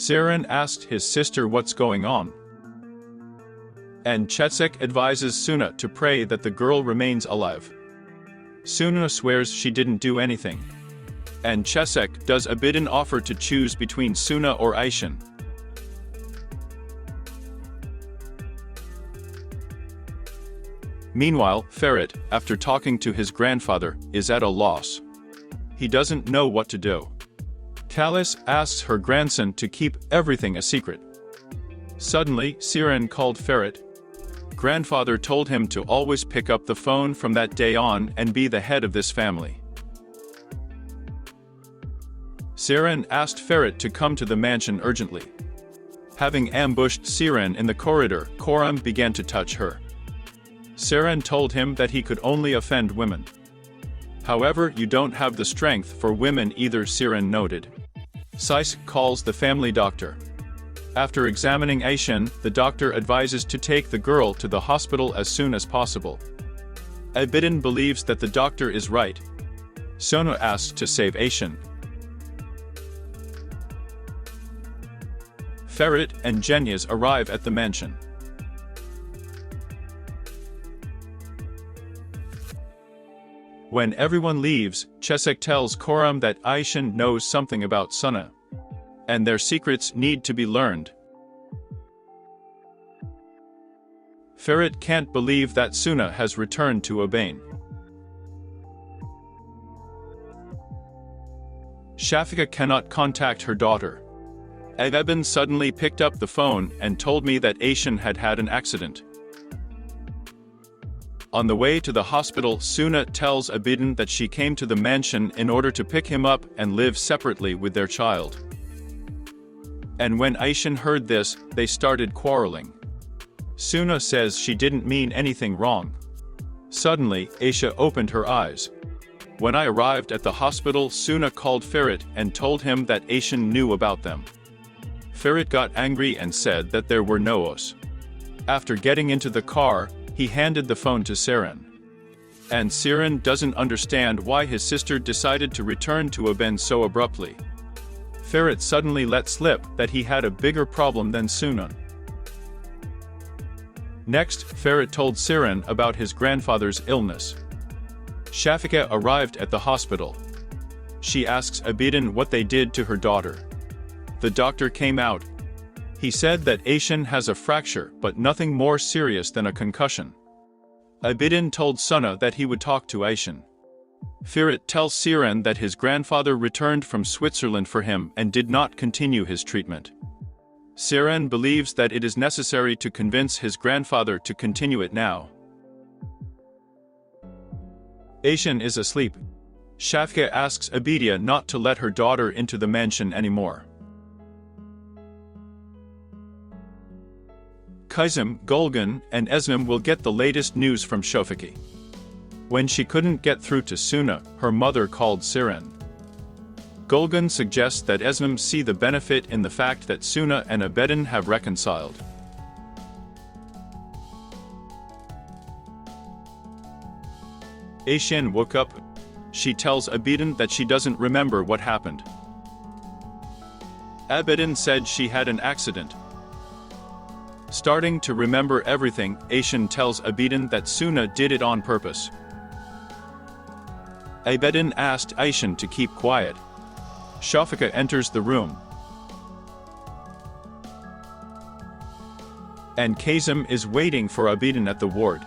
Serien asked his sister what's going on. And Çeçek advises Suna to pray that the girl remains alive. Suna swears she didn't do anything. And Çeçek does a bidden offer to choose between Suna or Ayşen. Meanwhile, Ferit, after talking to his grandfather, is at a loss. He doesn't know what to do. Kalis asks her grandson to keep everything a secret. Suddenly, Serien called Ferit. Grandfather told him to always pick up the phone from that day on and be the head of this family. Serien asked Ferit to come to the mansion urgently. Having ambushed Serien in the corridor, Khorram began to touch her. Serien told him that he could only offend women. However, you don't have the strength for women either, Serien noted. Sais calls the family doctor. After examining Ayşen, the doctor advises to take the girl to the hospital as soon as possible. Abidin believes that the doctor is right. Suna asks to save Ayşen. Ferit and Cengiz arrive at the mansion. When everyone leaves, Çeçek tells Khorram that Ayşen knows something about Suna. And their secrets need to be learned. Ferit can't believe that Suna has returned to Abane. Shafika cannot contact her daughter. Abin suddenly picked up the phone and told me that Ayşen had had an accident. On the way to the hospital, Suna tells Abidin that she came to the mansion in order to pick him up and live separately with their child. And when Ayşen heard this, they started quarreling. Suna says she didn't mean anything wrong. Suddenly, Ayşe opened her eyes. When I arrived at the hospital, Suna called Ferit and told him that Ayşen knew about them. Ferit got angry and said that there were no os. After getting into the car, he handed the phone to Serien. And Serien doesn't understand why his sister decided to return to Abin so abruptly. Ferit suddenly let slip that he had a bigger problem than Suna. Next, Ferit told Serien about his grandfather's illness. Shafika arrived at the hospital. She asks Abidin what they did to her daughter. The doctor came out. He said that Ayşen has a fracture but nothing more serious than a concussion. Abidin told Suna that he would talk to Ayşen. Ferit tells Serien that his grandfather returned from Switzerland for him and did not continue his treatment. Serien believes that it is necessary to convince his grandfather to continue it now. Ayşen is asleep. Shafika asks Abidia not to let her daughter into the mansion anymore. Kızım, Gülgün, and Esmem will get the latest news from Şofiki. When she couldn't get through to Suna, her mother called Serien. Gülgün suggests that Esmem see the benefit in the fact that Suna and Abidin have reconciled. Ayşen woke up. She tells Abidin that she doesn't remember what happened. Abidin said she had an accident. Starting to remember everything, Ayşen tells Abidin that Suna did it on purpose. Abidin asked Ayşen to keep quiet. Şofika enters the room. And Kazım is waiting for Abidin at the ward.